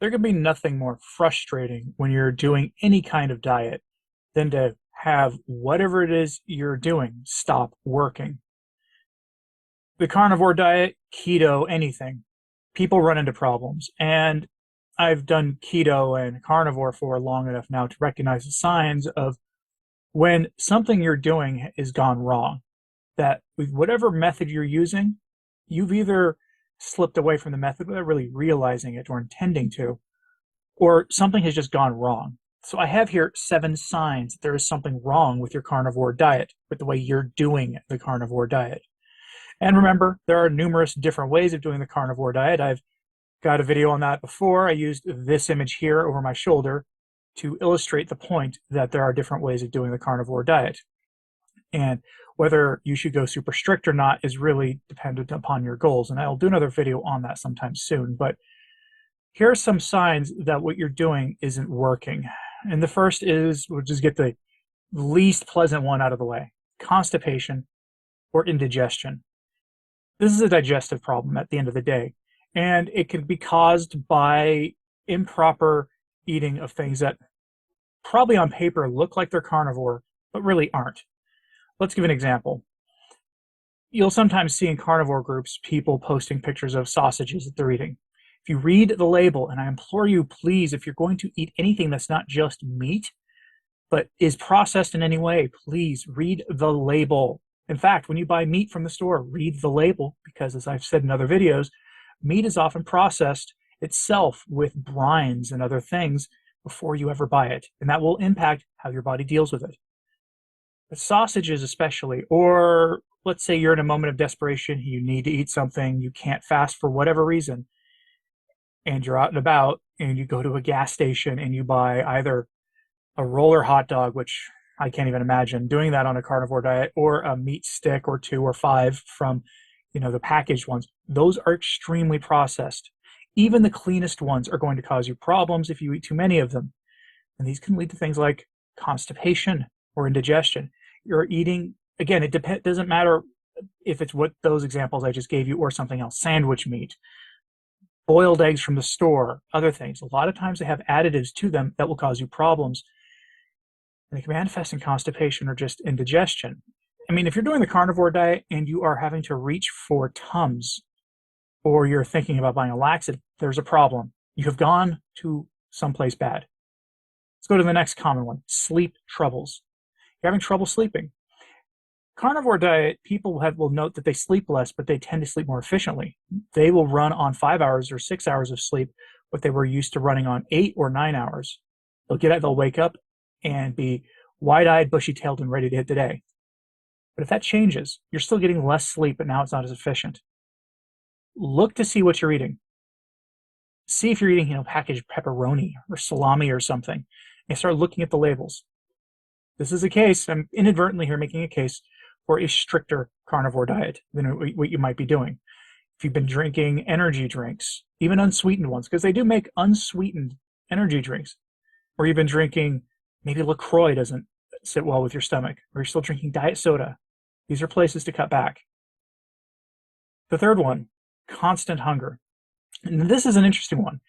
There can be nothing more frustrating when you're doing any kind of diet than to have whatever it is you're doing stop working. The carnivore diet, keto, anything, people run into problems. And I've done keto and carnivore for long enough now to recognize the signs of when something you're doing is gone wrong. That with whatever method you're using, you've either slipped away from the method without really realizing it or intending to, or something has just gone wrong. So I have here 7 signs that there is something wrong with your carnivore diet, with the way you're doing the carnivore diet. And remember, there are numerous different ways of doing the carnivore diet. I've got a video on that before. I used this image here over my shoulder to illustrate the point that there are different ways of doing the carnivore diet. And whether you should go super strict or not is really dependent upon your goals. And I'll do another video on that sometime soon. But here are some signs that what you're doing isn't working. And the first is, we'll just get the least pleasant one out of the way: constipation or indigestion. This is a digestive problem at the end of the day, and it can be caused by improper eating of things that probably on paper look like they're carnivore, but really aren't. Let's give an example. You'll sometimes see in carnivore groups people posting pictures of sausages that they're eating. If you read the label, and I implore you, please, if you're going to eat anything that's not just meat, but is processed in any way, please read the label. In fact, when you buy meat from the store, read the label, because as I've said in other videos, meat is often processed itself with brines and other things before you ever buy it, and that will impact how your body deals with it. But sausages especially, or let's say you're in a moment of desperation, you need to eat something, you can't fast for whatever reason, and you're out and about, and you go to a gas station and you buy either a roller hot dog, which I can't even imagine doing that on a carnivore diet, or a meat stick or 2 or 5 from, the packaged ones. Those are extremely processed. Even the cleanest ones are going to cause you problems if you eat too many of them. And these can lead to things like constipation or indigestion. You're eating, again, it doesn't matter if it's what those examples I just gave you or something else, sandwich meat, boiled eggs from the store, other things. A lot of times they have additives to them that will cause you problems. And they can manifest in constipation or just indigestion. I mean, if you're doing the carnivore diet and you are having to reach for Tums, or you're thinking about buying a laxative, there's a problem. You have gone to someplace bad. Let's go to the next common one: sleep troubles. You're having trouble sleeping. Carnivore diet, people will note that they sleep less, but they tend to sleep more efficiently. They will run on 5 hours or 6 hours of sleep, what they were used to running on 8 or 9 hours. They'll wake up and be wide-eyed, bushy-tailed, and ready to hit the day. But if that changes, you're still getting less sleep, but now it's not as efficient. Look to see what you're eating. See if you're eating, packaged pepperoni or salami or something, and start looking at the labels. This is a case, I'm inadvertently here making a case for a stricter carnivore diet than what you might be doing. If you've been drinking energy drinks, even unsweetened ones, because they do make unsweetened energy drinks, or you've been drinking, maybe LaCroix doesn't sit well with your stomach, or you're still drinking diet soda, these are places to cut back. The third one, constant hunger. And this is an interesting one.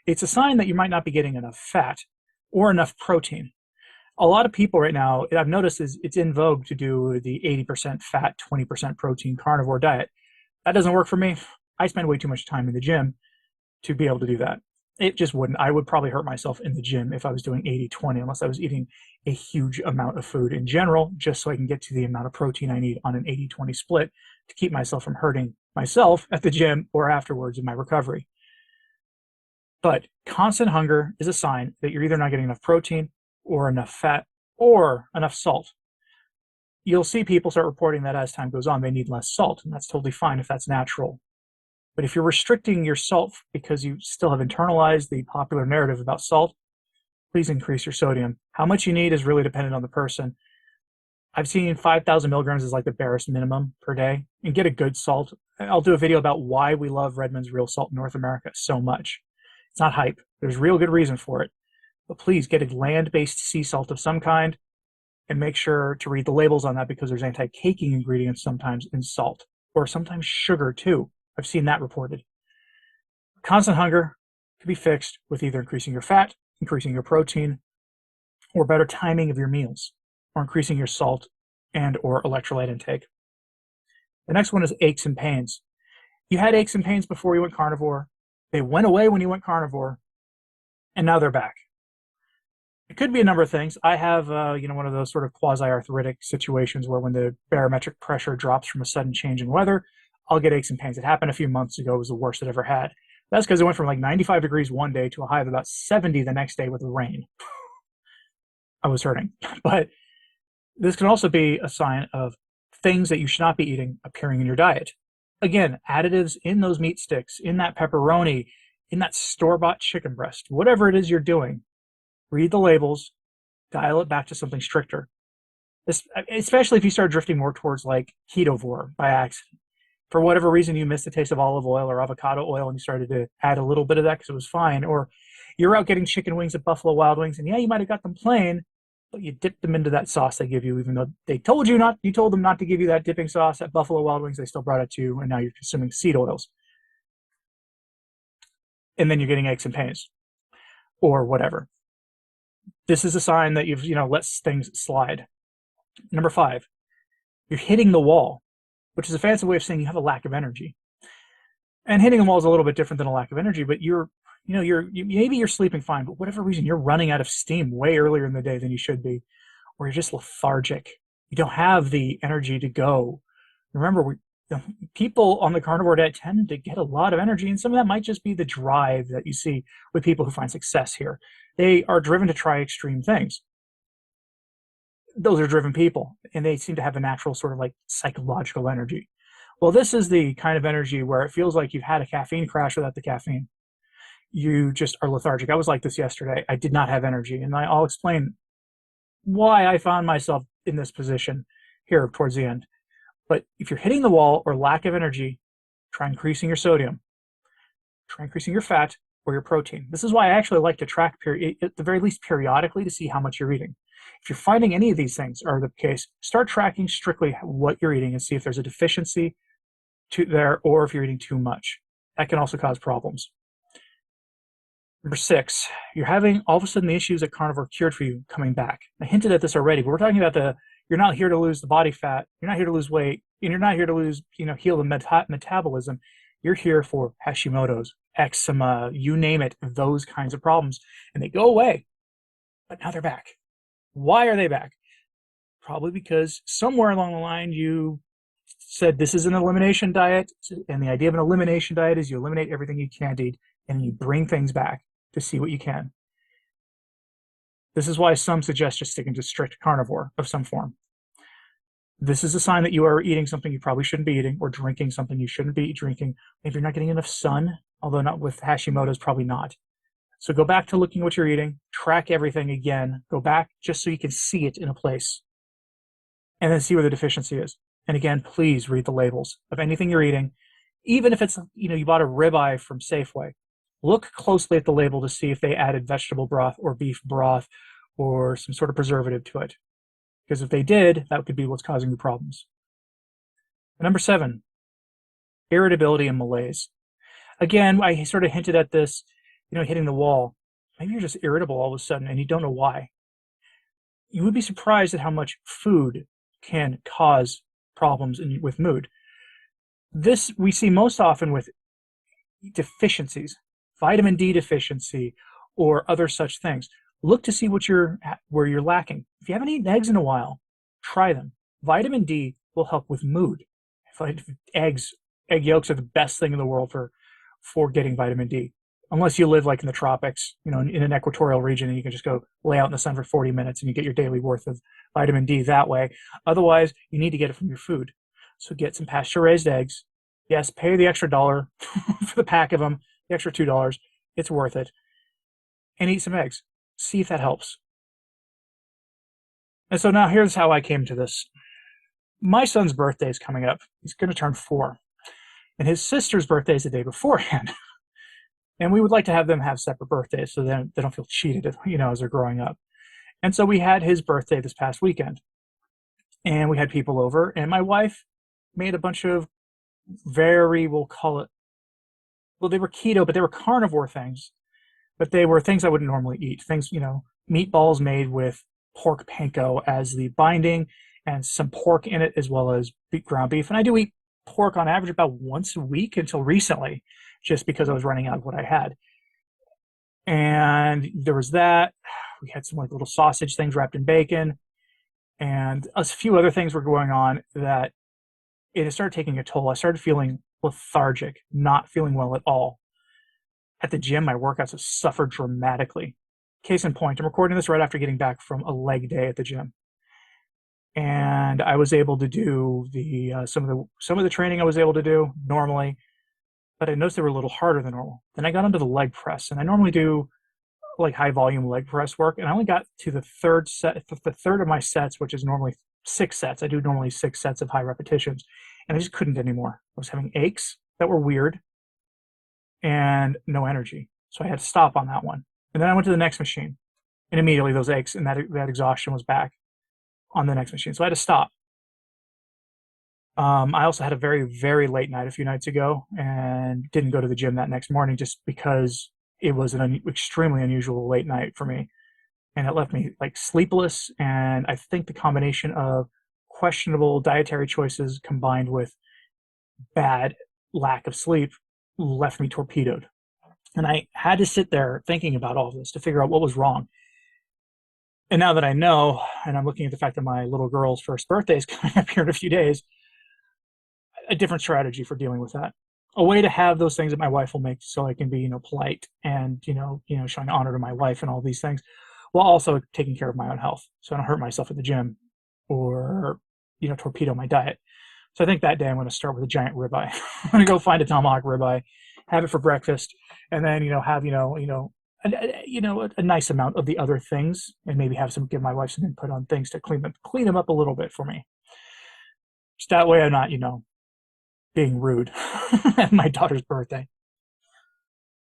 It's a sign that you might not be getting enough fat or enough protein. A lot of people right now, I've noticed, it's in vogue to do the 80% fat, 20% protein carnivore diet. That doesn't work for me. I spend way too much time in the gym to be able to do that. It just wouldn't. I would probably hurt myself in the gym if I was doing 80-20, unless I was eating a huge amount of food in general, just so I can get to the amount of protein I need on an 80-20 split to keep myself from hurting myself at the gym or afterwards in my recovery. But constant hunger is a sign that you're either not getting enough protein or enough fat or enough salt. You'll see people start reporting that as time goes on, they need less salt, and that's totally fine if that's natural. But if you're restricting your salt because you still have internalized the popular narrative about salt, please increase your sodium. How much you need is really dependent on the person. I've seen 5,000 milligrams is like the barest minimum per day, and get a good salt. I'll do a video about why we love Redmond's Real Salt in North America so much. It's not hype. There's real good reason for it. But please get a land-based sea salt of some kind, and make sure to read the labels on that, because there's anti-caking ingredients sometimes in salt, or sometimes sugar too. I've seen that reported. Constant hunger could be fixed with either increasing your fat, increasing your protein, or better timing of your meals, or increasing your salt and or electrolyte intake. The next one is aches and pains. You had aches and pains before you went carnivore. They went away when you went carnivore, and now they're back. It could be a number of things. I have, one of those sort of quasi-arthritic situations where when the barometric pressure drops from a sudden change in weather, I'll get aches and pains. It happened a few months ago. It was the worst it ever had. That's because it went from like 95 degrees one day to a high of about 70 the next day with the rain. I was hurting. But this can also be a sign of things that you should not be eating appearing in your diet. Again, additives in those meat sticks, in that pepperoni, in that store-bought chicken breast, whatever it is you're doing, read the labels, dial it back to something stricter. Especially if you start drifting more towards like ketovore by accident. For whatever reason, you missed the taste of olive oil or avocado oil and you started to add a little bit of that because it was fine. Or you're out getting chicken wings at Buffalo Wild Wings, and yeah, you might have got them plain, but you dipped them into that sauce they give you, even though they told you not. You told them not to give you that dipping sauce at Buffalo Wild Wings. They still brought it to you, and now you're consuming seed oils. And then you're getting aches and pains or whatever. This is a sign that you've, let things slide. Number 5, you're hitting the wall, which is a fancy way of saying you have a lack of energy. And hitting the wall is a little bit different than a lack of energy, but maybe you're sleeping fine, but whatever reason, you're running out of steam way earlier in the day than you should be, or you're just lethargic. You don't have the energy to go. Remember, people on the carnivore diet tend to get a lot of energy, and some of that might just be the drive that you see with people who find success here. They are driven to try extreme things. Those are driven people, and they seem to have a natural sort of like psychological energy. Well, this is the kind of energy where it feels like you've had a caffeine crash without the caffeine. You just are lethargic. I was like this yesterday. I did not have energy, and I'll explain why I found myself in this position here towards the end. But if you're hitting the wall or lack of energy, try increasing your sodium, try increasing your fat or your protein. This is why I actually like to track, at the very least periodically, to see how much you're eating. If you're finding any of these things are the case, start tracking strictly what you're eating and see if there's a deficiency there or if you're eating too much. That can also cause problems. Number 6, you're having all of a sudden the issues that carnivore cured for you coming back. I hinted at this already, but we're talking about you're not here to lose the body fat, you're not here to lose weight, and you're not here to heal the metabolism. You're here for Hashimoto's, eczema, you name it, those kinds of problems. And they go away, but now they're back. Why are they back? Probably because somewhere along the line you said this is an elimination diet, and the idea of an elimination diet is you eliminate everything you can't eat, and you bring things back to see what you can. This is why some suggest just sticking to strict carnivore of some form. This is a sign that you are eating something you probably shouldn't be eating or drinking something you shouldn't be drinking. Maybe you're not getting enough sun, although not with Hashimoto's, probably not. So go back to looking at what you're eating, track everything again, go back just so you can see it in a place, and then see where the deficiency is. And again, please read the labels of anything you're eating, even if it's, you bought a ribeye from Safeway. Look closely at the label to see if they added vegetable broth or beef broth or some sort of preservative to it. Because if they did, that could be what's causing the problems. Number 7, irritability and malaise. Again, I sort of hinted at this, hitting the wall. Maybe you're just irritable all of a sudden and you don't know why. You would be surprised at how much food can cause problems with mood. This we see most often with deficiencies, vitamin D deficiency or other such things. Look to see where you're lacking. If you haven't eaten eggs in a while, try them. Vitamin D will help with mood. Egg yolks are the best thing in the world for getting vitamin D. Unless you live like in the tropics, in an equatorial region, and you can just go lay out in the sun for 40 minutes and you get your daily worth of vitamin D that way. Otherwise, you need to get it from your food. So get some pasture-raised eggs. Yes, pay the extra $1 for the pack of them, the extra $2. It's worth it. And eat some eggs. See if that helps. And so now here's how I came to this. My son's birthday is coming up. He's going to turn 4. And his sister's birthday is the day beforehand. And we would like to have them have separate birthdays so then they don't feel cheated, as they're growing up. And so we had his birthday this past weekend. And we had people over. And my wife made a bunch of we'll call it, well, they were keto, but they were carnivore things but they were things I wouldn't normally eat. Things, meatballs made with pork panko as the binding and some pork in it as well as ground beef. And I do eat pork on average about once a week until recently, just because I was running out of what I had. And there was that. We had some like little sausage things wrapped in bacon, and a few other things were going on that it started taking a toll. I started feeling lethargic, not feeling well at all. At the gym, my workouts have suffered dramatically. Case in point, I'm recording this right after getting back from a leg day at the gym, and I was able to do some of the training I was able to do normally, but I noticed they were a little harder than normal. Then I got onto the leg press, and I normally do like high volume leg press work, and I only got to the third of my sets, which is normally 6 sets. I do normally 6 sets of high repetitions, and I just couldn't anymore. I was having aches that were weird and no energy. So I had to stop on that one. And then I went to the next machine, and immediately those aches and that exhaustion was back on the next machine. So I had to stop. I also had a very, very late night a few nights ago and didn't go to the gym that next morning just because it was an extremely unusual late night for me. And it left me like sleepless. And I think the combination of questionable dietary choices combined with bad lack of sleep left me torpedoed. And I had to sit there thinking about all of this to figure out what was wrong. And now that I know, and I'm looking at the fact that my little girl's first birthday is coming up here in a few days, a different strategy for dealing with that. A way to have those things that my wife will make so I can be, polite and, showing honor to my wife and all these things, while also taking care of my own health. So I don't hurt myself at the gym or, torpedo my diet. So I think that day I'm going to start with a giant ribeye. I'm going to go find a tomahawk ribeye, have it for breakfast, and then, have, a nice amount of the other things, and maybe give my wife some input on things to clean them up a little bit for me. Just that way I'm not, being rude at my daughter's birthday.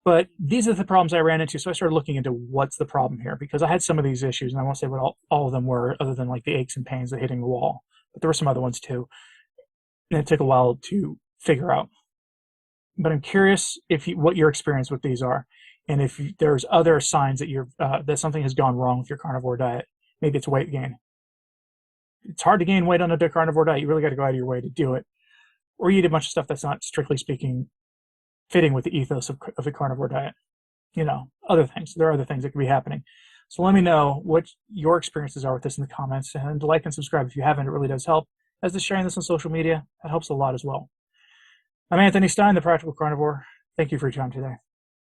But these are the problems I ran into. So I started looking into what's the problem here, because I had some of these issues, and I won't say what all of them were, other than like the aches and pains of hitting the wall. But there were some other ones too. And it took a while to figure out. But I'm curious what your experience with these are, and if there's other signs that that something has gone wrong with your carnivore diet. Maybe it's weight gain. It's hard to gain weight on a carnivore diet. You really got to go out of your way to do it. Or you eat a bunch of stuff that's not, strictly speaking, fitting with the ethos of a carnivore diet. Other things. There are other things that could be happening. So let me know what your experiences are with this in the comments, and like and subscribe if you haven't. It really does help. As to sharing this on social media, that helps a lot as well. I'm Anthony Stine, the Practical Carnivore. Thank you for your time today.